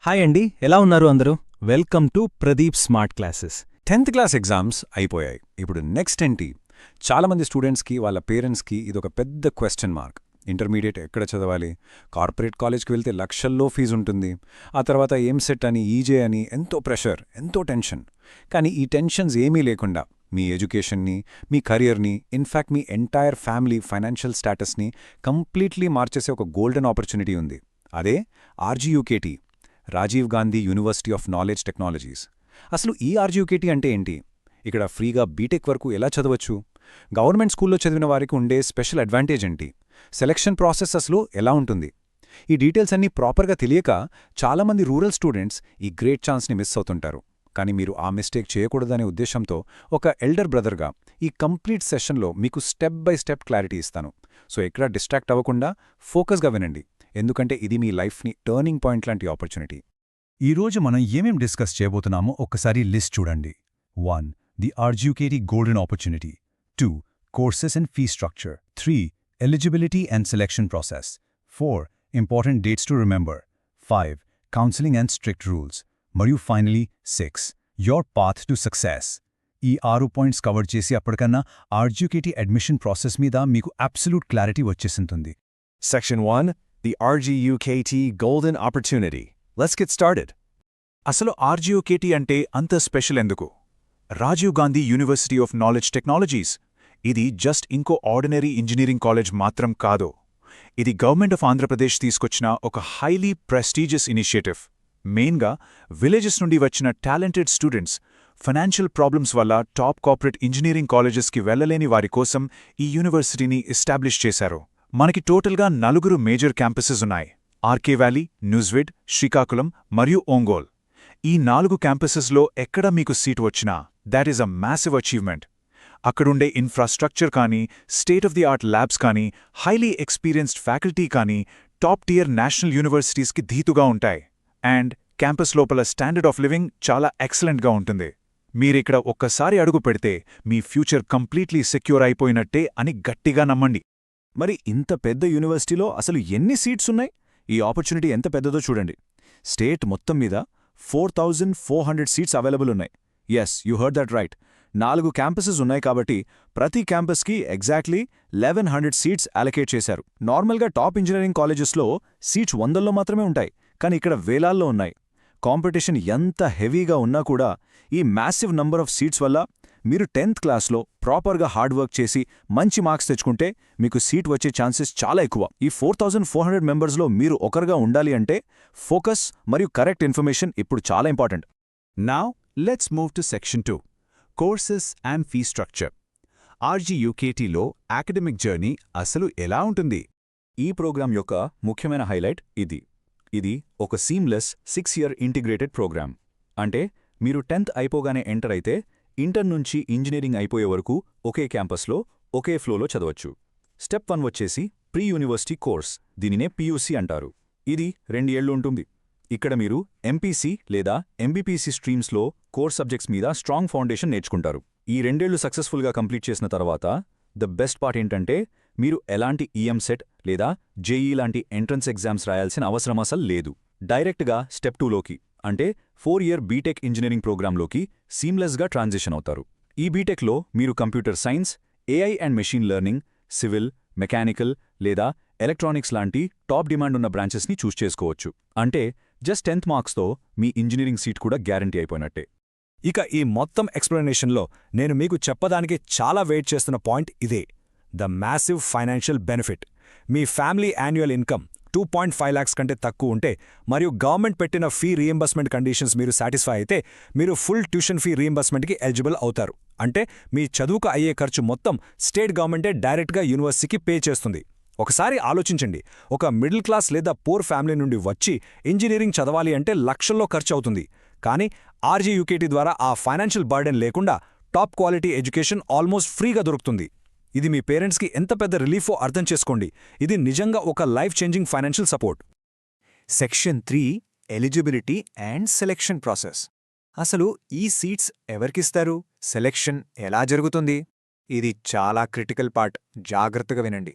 Hi అండి, ఎలా ఉన్నారు అందరూ? Welcome to Pradeep smart classes. 10th class exams అయిపోయాయి. ఇప్పుడు నెక్స్ట్ ఏంటి? చాలామంది స్టూడెంట్స్కి వాళ్ళ పేరెంట్స్కి ఇదొక పెద్ద క్వశ్చన్ మార్క్. ఇంటర్మీడియట్ ఎక్కడ చదవాలి? కార్పొరేట్ కాలేజ్కి వెళ్తే లక్షల్లో ఫీజు ఉంటుంది. ఆ తర్వాత ఎంసెట్ అని, ఈజే అని ఎంతో ప్రెషర్, ఎంతో టెన్షన్. కానీ ఈ టెన్షన్స్ ఏమీ లేకుండా మీ ఎడ్యుకేషన్ని, మీ కెరియర్ని, ఇన్ఫ్యాక్ట్ మీ ఎంటైర్ ఫ్యామిలీ ఫైనాన్షియల్ స్టేటస్ని కంప్లీట్లీ మార్చేసే ఒక గోల్డెన్ ఆపర్చునిటీ ఉంది. అదే RGUKT, Rajiv Gandhi university of knowledge technologies. అసలు ఈ ఆర్జీయూకేటీ అంటే ఏంటి? ఇక్కడ ఫ్రీగా బీటెక్ వరకు ఎలా చదవచ్చు? గవర్నమెంట్ స్కూల్లో చదివిన వారికి ఉండే స్పెషల్ అడ్వాంటేజ్ ఏంటి? సెలక్షన్ ప్రాసెస్ అసలు ఎలా ఉంటుంది? ఈ డీటెయిల్స్ అన్నీ ప్రాపర్గా తెలియక చాలామంది రూరల్ స్టూడెంట్స్ ఈ గ్రేట్ ఛాన్స్ని మిస్ అవుతుంటారు. కానీ మీరు ఆ మిస్టేక్ చేయకూడదనే ఉద్దేశంతో ఒక ఎల్డర్ బ్రదర్గా ఈ కంప్లీట్ సెషన్లో మీకు స్టెప్ బై స్టెప్ క్లారిటీ ఇస్తాను. సో ఎక్కడా డిస్ట్రాక్ట్ అవ్వకుండా ఫోకస్గా వినండి, ఎందుకంటే ఇది మీ లైఫ్ని టర్నింగ్ పాయింట్ లాంటి ఆపర్చునిటీ. ఈరోజు మనం ఏమేం డిస్కస్ చేయబోతున్నామో ఒక్కసారి లిస్ట్ చూడండి. 1. The RGUKT golden opportunity. 2. Courses and fee structure. 3. Eligibility and selection process. 4. Important dates to remember. 5. Counselling and strict rules. మరియు finally 6. Your path to success. ఈ 6 పాయింట్స్ కవర్ చేసి అప్పటికన్నా RGUKT admission process మీద మీకు absolute clarity వచ్చేసింటుంది. Section 1. The RGUKT Golden Opportunity. Let's get started. అసలు RGUKT అంటే అంత special ఎందుకు? Rajiv Gandhi university of knowledge technologies. ఇది జస్ట్ ఇంకో ఆర్డినరీ ఇంజనీరింగ్ కాలేజ్ మాత్రం కాదు. ఇది గవర్నమెంట్ ఆఫ్ ఆంధ్రప్రదేశ్ తీసుకొచ్చిన ఒక హైలీ ప్రెస్టీజియస్ ఇనిషియేటివ్. మెయిన్గా విలేజెస్ నుండి వచ్చిన టాలెంటెడ్ స్టూడెంట్స్, ఫైనాన్షియల్ ప్రాబ్లమ్స్ వల్ల టాప్ కార్పొరేట్ ఇంజనీరింగ్ కాలేజెస్కి వెళ్లలేని వారి కోసం ఈ యూనివర్సిటీని ఎస్టాబ్లిష్ చేశారు. మనకి టోటల్గా 4 మేజర్ క్యాంపసెస్ ఉన్నాయి: ఆర్కే వ్యాలీ, న్యూజివీడ్, శ్రీకాకుళం మరియు ఒంగోల్. ఈ 4 క్యాంపసెస్లో ఎక్కడ మీకు సీట్ వచ్చినా that is a massive achievement. అక్కడుండే ఇన్ఫ్రాస్ట్రక్చర్ కానీ, state of the art labs కానీ, హైలీ ఎక్స్పీరియన్స్డ్ ఫ్యాకల్టీ కానీ టాప్ టియర్ నేషనల్ యూనివర్సిటీస్కి ధీతుగా ఉంటాయి. అండ్ క్యాంపస్ లోపల స్టాండర్డ్ ఆఫ్ లివింగ్ చాలా ఎక్సలెంట్గా ఉంటుంది. మీరిక్కడ ఒక్కసారి అడుగు పెడితే మీ ఫ్యూచర్ కంప్లీట్లీ సెక్యూర్ అయిపోయినట్టే అని గట్టిగా నమ్మండి. మరి ఇంత పెద్ద యూనివర్సిటీలో అసలు ఎన్ని సీట్స్ ఉన్నాయి? ఈ ఆపర్చునిటీ ఎంత పెద్దదో చూడండి. స్టేట్ మొత్తం మీద 4400 సీట్స్ అవైలబుల్ ఉన్నాయి. Yes, you heard that right. 4 campuses ఉన్నాయి కాబట్టి ప్రతి క్యాంపస్కి ఎగ్జాక్ట్లీ 1100 సీట్స్ అలొకేట్ చేశారు. నార్మల్గా టాప్ ఇంజనీరింగ్ కాలేజెస్లో సీట్స్ 100లో మాత్రమే ఉంటాయి, కానీ ఇక్కడ వేలాల్లో ఉన్నాయి. కాంపిటీషన్ ఎంత హెవీగా ఉన్నా కూడా ఈ మ్యాసివ్ నంబర్ ఆఫ్ సీట్స్ వల్ల మీరు 10th క్లాస్లో ప్రాపర్గా హార్డ్ వర్క్ చేసి మంచి మార్క్స్ తెచ్చుకుంటే మీకు సీట్ వచ్చే ఛాన్సెస్ చాలా ఎక్కువ. ఈ 4400 మెంబర్స్లో మీరు ఒకరుగా ఉండాలి అంటే ఫోకస్ మరియు కరెక్ట్ ఇన్ఫర్మేషన్ ఇప్పుడు చాలా important. Now, let's move to Section 2. Courses and Fee Structure. ఆర్జీయూకేటీలో అకాడమిక్ జర్నీ అసలు ఎలా ఉంటుంది? ఈ ప్రోగ్రాం యొక్క ముఖ్యమైన హైలైట్ ఇది ఒక సీమ్లెస్ 6-year ఇంటిగ్రేటెడ్ ప్రోగ్రామ్. అంటే మీరు 10th అయిపోగానే ఎంటర్ అయితే ఇంటర్ నుంచి ఇంజనీరింగ్ అయిపోయే వరకు ఒకే క్యాంపస్లో, ఒకే ఫ్లోలో చదవచ్చు. స్టెప్ 1 వచ్చేసి ప్రీ యూనివర్సిటీ కోర్స్, దీనినే పీయూసీ అంటారు. ఇది 2 ఏళ్లు ఉంటుంది. ఇక్కడ మీరు ఎంపీసీ లేదా ఎంబీపీసీ స్ట్రీమ్స్లో కోర్ సబ్జెక్ట్స్ మీద స్ట్రాంగ్ ఫౌండేషన్ నేర్చుకుంటారు. ఈ 2 ఏళ్లు సక్సెస్ఫుల్గా కంప్లీట్ చేసిన తర్వాత ద బెస్ట్ పార్ట్ ఏంటంటే మీరు ఎలాంటి ఈఎంసెట్ లేదా జేఈ లాంటి ఎంట్రన్స్ ఎగ్జామ్స్ రాయాల్సిన అవసరం అసలు లేదు. డైరెక్ట్గా స్టెప్ 2లోకి, అంటే 4-year బీటెక్ ఇంజనీరింగ్ ప్రోగ్రాంలోకి సీమ్లెస్గా ట్రాన్సిషన్ అవుతారు. ఈ బీటెక్లో మీరు computer science, AI and machine learning, civil, mechanical లేదా ఎలక్ట్రానిక్స్ లాంటి టాప్ డిమాండ్ ఉన్న బ్రాంచెస్ని చూస్ చేసుకోవచ్చు. అంటే జస్ట్ 10th మార్క్స్తో మీ ఇంజనీరింగ్ సీట్ కూడా గ్యారంటీ అయిపోయినట్టే. ఇక ఈ మొత్తం ఎక్స్ప్లెనేషన్లో నేను మీకు చెప్పడానికి చాలా వెయిట్ చేస్తున్న పాయింట్ ఇదే: the massive financial benefit. Me family annual income 2.5 lakhs కంటే తక్కువ ఉంటే మరియు గవర్నమెంట్ పెట్టిన ఫీ రీయింబర్స్మెంట్ కండిషన్స్ మీరు సాటిస్ఫై అయితే మీరు ఫుల్ ట్యూషన్ ఫీ రీయింబర్స్మెంట్కి ఎలిజిబుల్ అవుతారు. అంటే మీ చదువుకు అయ్యే ఖర్చు మొత్తం స్టేట్ గవర్నమెంటే డైరెక్ట్గా యూనివర్సిటీకి పే చేస్తుంది. ఒకసారి ఆలోచించండి, ఒక మిడిల్ క్లాస్ లేదా పూర్ ఫ్యామిలీ నుండి వచ్చి ఇంజనీరింగ్ చదవాలి అంటే లక్షల్లో ఖర్చు అవుతుంది. కానీ ఆర్జీయూకేటీ ద్వారా ఆ ఫైనాన్షియల్ బర్డెన్ లేకుండా టాప్ క్వాలిటీ ఎడ్యుకేషన్ ఆల్మోస్ట్ ఫ్రీగా దొరుకుతుంది. ఇది మీ పేరెంట్స్కి ఎంత పెద్ద రిలీఫో అర్థం చేసుకోండి. ఇది నిజంగా ఒక life changing financial support. Section 3. Eligibility and selection process. అసలు ఈ సీట్స్ ఎవరికిస్తారు? సెలెక్షన్ ఎలా జరుగుతుంది? ఇది చాలా క్రిటికల్ పార్ట్. జాగ్రత్తగా వినండి.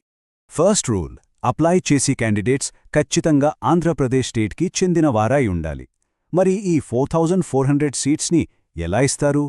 ఫస్ట్ రూల్: అప్లై చేసి క్యాండిడేట్స్ ఖచ్చితంగా ఆంధ్రప్రదేశ్ స్టేట్కి చెందినవారై ఉండాలి. మరి ఈ 4400 సీట్స్ని ఎలా ఇస్తారు?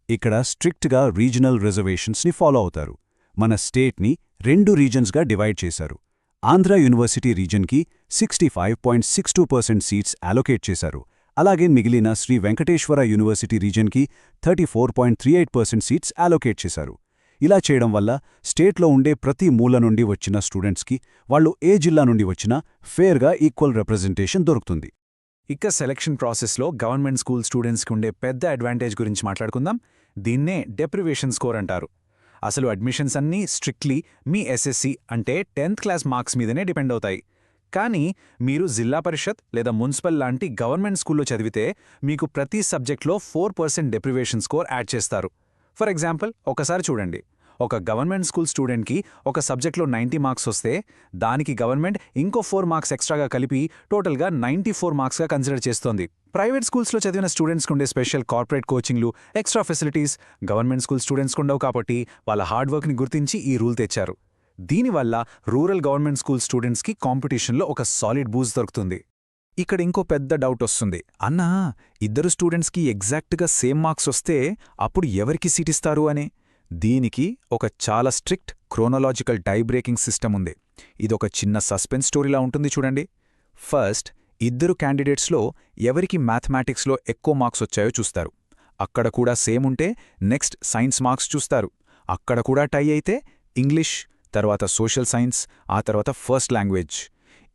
ఇక్కడ స్ట్రిక్ట్గా రీజనల్ రిజర్వేషన్స్ని ఫాలో అవుతారు. మన స్టేట్ని 2 రీజన్స్గా డివైడ్ చేశారు. ఆంధ్ర యూనివర్సిటీ రీజన్కి 65.62% సీట్స్ అలొకేట్ చేశారు. అలాగే మిగిలిన శ్రీ వెంకటేశ్వర యూనివర్సిటీ రీజన్కి 34.38% సీట్స్ అలొకేట్ చేశారు. ఇలా చేయడం వల్ల స్టేట్లో ఉండే ప్రతి మూల నుండి వచ్చిన స్టూడెంట్స్కి వాళ్ళు ఏ జిల్లా నుండి వచ్చినా ఫేర్గా ఈక్వల్ రిప్రజెంటేషన్ దొరుకుతుంది. ఇక సెలక్షన్ ప్రాసెస్లో గవర్నమెంట్ స్కూల్ స్టూడెంట్స్కి ఉండే పెద్ద అడ్వాంటేజ్ గురించి మాట్లాడుకుందాం. దీన్నే డెప్రివేషన్ స్కోర్ అంటారు. అసలు అడ్మిషన్స్ అన్నీ స్ట్రిక్ట్లీ మీ ఎస్ఎస్సి అంటే 10th క్లాస్ మార్క్స్ మీదనే డిపెండ్ అవుతాయి. కానీ మీరు జిల్లా పరిషత్ లేదా మున్సిపల్ లాంటి గవర్నమెంట్ స్కూల్లో చదివితే మీకు ప్రతి సబ్జెక్ట్లో 4% డెప్రివేషన్ స్కోర్ యాడ్ చేస్తారు. ఫర్ ఎగ్జాంపుల్ ఒకసారి చూడండి, ఒక గవర్నమెంట్ స్కూల్ స్టూడెంట్కి ఒక సబ్జెక్ట్లో 90 మార్క్స్ వస్తే దానికి గవర్నమెంట్ ఇంకో 4 మార్క్స్ ఎక్స్ట్రాగా కలిపి టోటల్గా 94 మార్క్స్గా కన్సిడర్ చేస్తోంది. ప్రైవేట్ స్కూల్స్లో చదివిన స్టూడెంట్స్కి ఉండే స్పెషల్ కార్పొరేట్ కోచింగ్లు, ఎక్స్ట్రా ఫెసిలిటీస్ గవర్నమెంట్ స్కూల్ స్టూడెంట్స్కి ఉండవు కాబట్టి వాళ్ళ హార్డ్ వర్క్ని గుర్తించి ఈ రూల్ తెచ్చారు. దీనివల్ల రూరల్ గవర్నమెంట్ స్కూల్ స్టూడెంట్స్కి కాంపిటీషన్లో ఒక సాలిడ్ బూస్ట్ దొరుకుతుంది. ఇక్కడ ఇంకో పెద్ద డౌట్ వస్తుంది, అన్నా ఇద్దరు స్టూడెంట్స్కి ఎగ్జాక్ట్గా సేమ్ మార్క్స్ వస్తే అప్పుడు ఎవరికి సీట్ ఇస్తారు అని. దీనికి ఒక చాలా strict chronological tie breaking system ఉంది. ఇదొక చిన్న సస్పెన్స్ స్టోరీలా ఉంటుంది చూడండి. ఫస్ట్ ఇద్దరు క్యాండిడేట్స్లో ఎవరికి మ్యాథమెటిక్స్లో ఎక్కువ మార్క్స్ వచ్చాయో చూస్తారు. అక్కడ కూడా సేమ్ ఉంటే నెక్స్ట్ సైన్స్ మార్క్స్ చూస్తారు. అక్కడ కూడా టై అయితే ఇంగ్లీష్, తర్వాత సోషల్ సైన్స్, ఆ తర్వాత ఫస్ట్ లాంగ్వేజ్.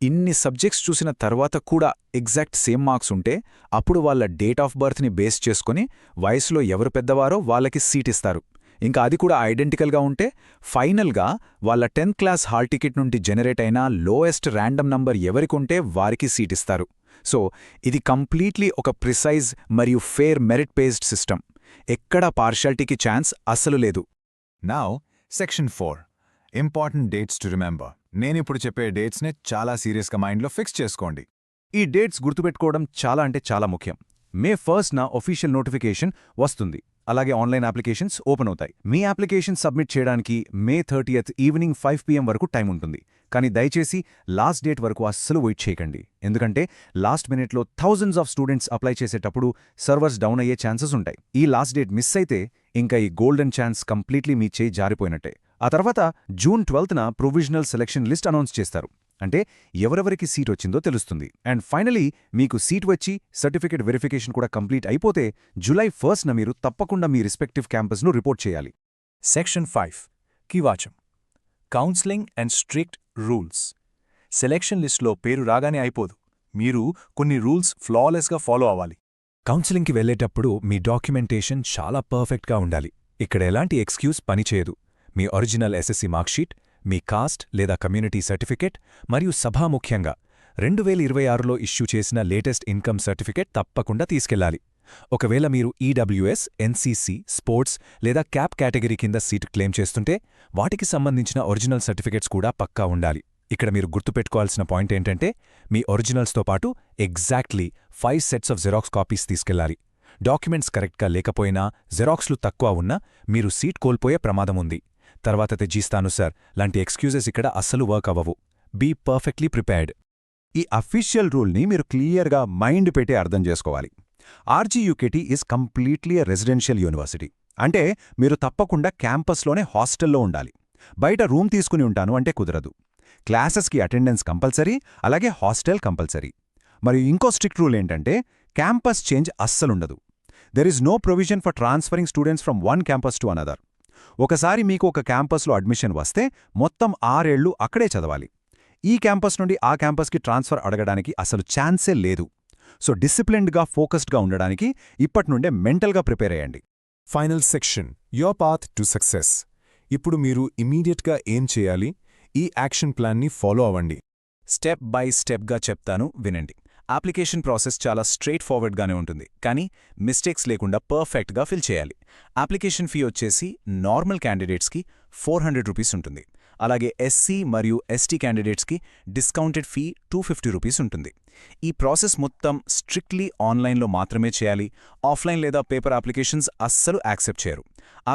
ఇన్ని సబ్జెక్ట్స్ చూసిన తర్వాత కూడా ఎగ్జాక్ట్ సేమ్ మార్క్స్ ఉంటే అప్పుడు వాళ్ళ డేట్ ఆఫ్ బర్త్ని బేస్ చేసుకుని వయసులో ఎవరు పెద్దవారో వాళ్ళకి సీట్ ఇస్తారు. ఇంకా అది కూడా ఐడెంటికల్గా ఉంటే ఫైనల్గా వాళ్ళ 10th క్లాస్ హాల్ టికెట్ నుండి జనరేట్ అయిన లోయెస్ట్ ర్యాండమ్ నంబర్ ఎవరికుంటే వారికి సీట్ ఇస్తారు. సో ఇది కంప్లీట్లీ ఒక ప్రిసైజ్ మరియు ఫేర్ మెరిట్ బేస్డ్ సిస్టమ్. ఎక్కడా పార్షాలిటీకి ఛాన్స్ అస్సలు లేదు. Now section 4 important dates to remember. నేనిప్పుడు చెప్పే డేట్స్ని చాలా సీరియస్గా మైండ్లో ఫిక్స్ చేసుకోండి. ఈ డేట్స్ గుర్తుపెట్టుకోవడం చాలా అంటే చాలా ముఖ్యం. May 1st ఒఫీషియల్ నోటిఫికేషన్ వస్తుంది. అలాగే ఆన్లైన్ అప్లికేషన్స్ ఓపెన్ అవుతాయి. మీ అప్లికేషన్ సబ్మిట్ చేయడానికి May 30th ఈవినింగ్ 5 PM వరకు టైం ఉంటుంది. కానీ దయచేసి లాస్ట్ డేట్ వరకు అస్సలు వెయిట్ చేయకండి. ఎందుకంటే లాస్ట్ మినిట్లో థౌజండ్స్ ఆఫ్ స్టూడెంట్స్ అప్లై చేసేటప్పుడు సర్వర్స్ డౌన్ అయ్యే ఛాన్సెస్ ఉంటాయి. ఈ లాస్ట్ డేట్ మిస్ అయితే ఇంకా ఈ గోల్డెన్ ఛాన్స్ కంప్లీట్లీ మీ చేయి జారిపోయినట్టే. ఆ తర్వాత June 12న ప్రొవిజనల్ సెలక్షన్ లిస్ట్ అనౌన్స్ చేస్తారు. అంటే ఎవరెవరికి సీట్ వచ్చిందో తెలుస్తుంది. అండ్ ఫైనలీ మీకు సీట్ వచ్చి సర్టిఫికేట్ వెరిఫికేషన్ కూడా కంప్లీట్ అయిపోతే July 1న మీరు తప్పకుండా మీ రెస్పెక్టివ్ క్యాంపస్ను రిపోర్ట్ చేయాలి. సెక్షన్ 5 కీవాచం counselling and strict rules. Selection లిస్ట్లో పేరు రాగానే అయిపోదు, మీరు కొన్ని రూల్స్ ఫ్లాలెస్గా ఫాలో అవ్వాలి. కౌన్సిలింగ్కి వెళ్లేటప్పుడు మీ డాక్యుమెంటేషన్ చాలా పర్ఫెక్ట్గా ఉండాలి. ఇక్కడ ఎలాంటి ఎక్స్క్యూజ్ పనిచేయదు. మీ ఒరిజినల్ ఎస్ఎస్సి మార్క్షీట్, మీ కాస్ట్ లేదా కమ్యూనిటీ సర్టిఫికెట్ మరియు సభాముఖ్యంగా 2026లో ఇష్యూ చేసిన లేటెస్ట్ ఇన్కమ్ సర్టిఫికెట్ తప్పకుండా తీసుకెళ్లాలి. ఒకవేళ మీరు ఈడబ్ల్యూఎస్, ఎన్సీసీ, స్పోర్ట్స్ లేదా క్యాప్ కేటగిరీ కింద సీట్ క్లెయిమ్ చేస్తుంటే వాటికి సంబంధించిన ఒరిజినల్ సర్టిఫికెట్స్ కూడా పక్కా ఉండాలి. ఇక్కడ మీరు గుర్తుపెట్టుకోవాల్సిన పాయింట్ ఏంటంటే మీ ఒరిజినల్స్తో పాటు exactly 5 sets of xerox copies తీసుకెళ్లాలి. డాక్యుమెంట్స్ కరెక్ట్గా లేకపోయినా, జెరాక్స్లు తక్కువ ఉన్నా మీరు సీట్ కోల్పోయే ప్రమాదముంది. తర్వాత తెచ్చిస్తాను సార్ లాంటి ఎక్స్క్యూజెస్ ఇక్కడ అస్సలు వర్క్ అవ్వవు. Be perfectly prepared. ఈ అఫీషియల్ రూల్ని మీరు క్లియర్గా మైండ్ పెట్టి అర్థం చేసుకోవాలి. RGUKT is completely residential university. అంటే మీరు తప్పకుండా క్యాంపస్లోనే హాస్టల్లో ఉండాలి. బయట రూమ్ తీసుకుని ఉంటాను అంటే కుదరదు. క్లాసెస్కి అటెండెన్స్ కంపల్సరీ, అలాగే హాస్టల్ కంపల్సరీ. మరియు ఇంకో స్ట్రిక్ట్ రూల్ ఏంటంటే క్యాంపస్ చేంజ్ అస్సలుండదు. There is no provision for transferring students from one campus to another. ఒకసారి మీకు ఒక క్యాంపస్లో అడ్మిషన్ వస్తే మొత్తం 6 ఏళ్లు అక్కడే చదవాలి. ఈ క్యాంపస్ నుండి ఆ క్యాంపస్కి ట్రాన్స్ఫర్ అడగడానికి అసలు ఛాన్సే లేదు. సో డిసిప్లిన్డ్గా, ఫోకస్డ్గా ఉండడానికి ఇప్పటినుండే మెంటల్గా ప్రిపేర్ అయ్యండి. Final section your path to success. ఇప్పుడు మీరు ఇమీడియట్గా ఏం చేయాలి? ఈ యాక్షన్ ప్లాన్ని ఫాలో అవ్వండి. స్టెప్ బై స్టెప్గా చెప్తాను, వినండి. అప్లికేషన్ ప్రాసెస్ చాలా స్ట్రెయిట్ ఫార్వర్డ్గానే ఉంటుంది, కానీ మిస్టేక్స్ లేకుండా పర్ఫెక్ట్గా ఫిల్ చేయాలి. అప్లికేషన్ ఫీ వచ్చేసి నార్మల్ క్యాండిడేట్స్కి 400 రూపీస్ ఉంటుంది. అలాగే ఎస్సీ మరియు ఎస్టీ క్యాండిడేట్స్కి డిస్కౌంటెడ్ ఫీ 250 రూపీస్ ఉంటుంది. ఈ ప్రాసెస్ మొత్తం స్ట్రిక్ట్లీ ఆన్లైన్లో మాత్రమే చేయాలి. ఆఫ్లైన్ లేదా పేపర్ అప్లికేషన్స్ అస్సలు యాక్సెప్ట్ చేయరు.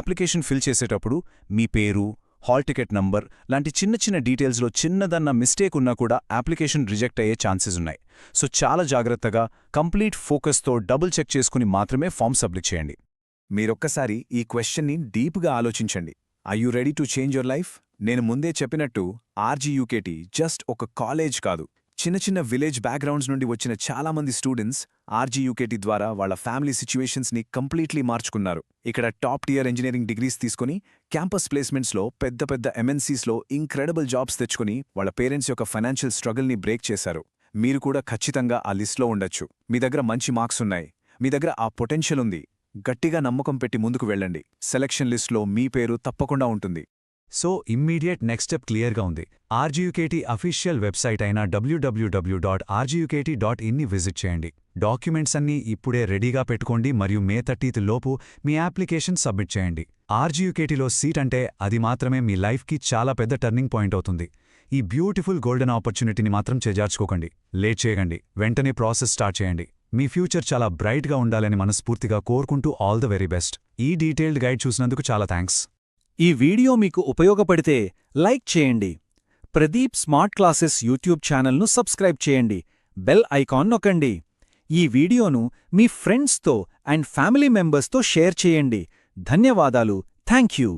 అప్లికేషన్ ఫిల్ చేసేటప్పుడు మీ పేరు, హాల్ టికెట్ నంబర్ లాంటి చిన్న చిన్న డీటెయిల్స్లో చిన్నదన్న మిస్టేక్ ఉన్నా కూడా అప్లికేషన్ రిజెక్ట్ అయ్యే ఛాన్సెస్ ఉన్నాయి. సో చాలా జాగ్రత్తగా కంప్లీట్ ఫోకస్తో డబుల్ చెక్ చేసుకుని మాత్రమే ఫామ్ సబ్మిట్ చేయండి. మీరొక్కసారి ఈ క్వశ్చన్ని డీప్గా ఆలోచించండి. Are you ready to change your life? నేను ముందే చెప్పినట్టు RGUKT జస్ట్ ఒక కాలేజ్ కాదు. చిన్న చిన్న విలేజ్ బ్యాక్గ్రౌండ్స్ నుండి వచ్చిన చాలామంది స్టూడెంట్స్ RGUKT ద్వారా వాళ్ళ ఫ్యామిలీ సిచ్యువేషన్స్ని కంప్లీట్లీ మార్చుకున్నారు. ఇక్కడ టాప్ టియర్ ఇంజనీరింగ్ డిగ్రీస్ తీసుకుని క్యాంపస్ ప్లేస్మెంట్స్లో పెద్ద పెద్ద MNCస్లో ఇంక్రెడిబుల్ జాబ్స్ తెచ్చుకుని వాళ్ళ పేరెంట్స్ యొక్క ఫైనాన్షియల్ స్ట్రగుల్ని బ్రేక్ చేశారు. మీరు కూడా ఖచ్చితంగా ఆ లిస్ట్లో ఉండొచ్చు. మీ దగ్గర మంచి మార్క్స్ ఉన్నాయి, మీ దగ్గర ఆ పొటెన్షియల్ ఉంది. గట్టిగా నమ్మకం పెట్టి ముందుకు వెళ్ళండి. సెలక్షన్ లిస్ట్లో మీ పేరు తప్పకుండా ఉంటుంది. సో ఇమ్మీడియట్ నెక్స్ట్ స్టెప్ క్లియర్గా ఉంది. RGUKT అఫీషియల్ వెబ్సైట్ అయిన www.rguk.in ని విజిట్ చేయండి. డాక్యుమెంట్స్ అన్నీ ఇప్పుడే రెడీగా పెట్టుకోండి మరియు మే 30 లోపు మీ అప్లికేషన్ సబ్మిట్ చేయండి. RGUKTలో సీట్ అంటే అది మాత్రమే మీ లైఫ్కి చాలా పెద్ద టర్నింగ్ పాయింట్ అవుతుంది. ఈ బ్యూటిఫుల్ గోల్డెన్ ఆపర్చునిటీని మాత్రం చేజార్చుకోకండి. లేట్ చేయకండి, వెంటనే ప్రాసెస్ స్టార్ట్ చేయండి. మీ ఫ్యూచర్ చాలా బ్రైట్గా ఉండాలని మనస్ఫూర్తిగా కోరుకుంటూ ఆల్ ద వెరీ బెస్ట్. ఈ డీటెయిల్డ్ గైడ్ చూసినందుకు చాలా థ్యాంక్స్. ఈ వీడియో మీకు ఉపయోగపడితే లైక్ చేయండి. ప్రదీప్ స్మార్ట్ క్లాసెస్ యూట్యూబ్ ఛానల్ను సబ్స్క్రైబ్ చేయండి. బెల్ ఐకాన్ నొక్కండి. ఈ వీడియోను మీ ఫ్రెండ్స్తో అండ్ ఫ్యామిలీ మెంబర్స్తో షేర్ చేయండి. ధన్యవాదాలు. Thank you.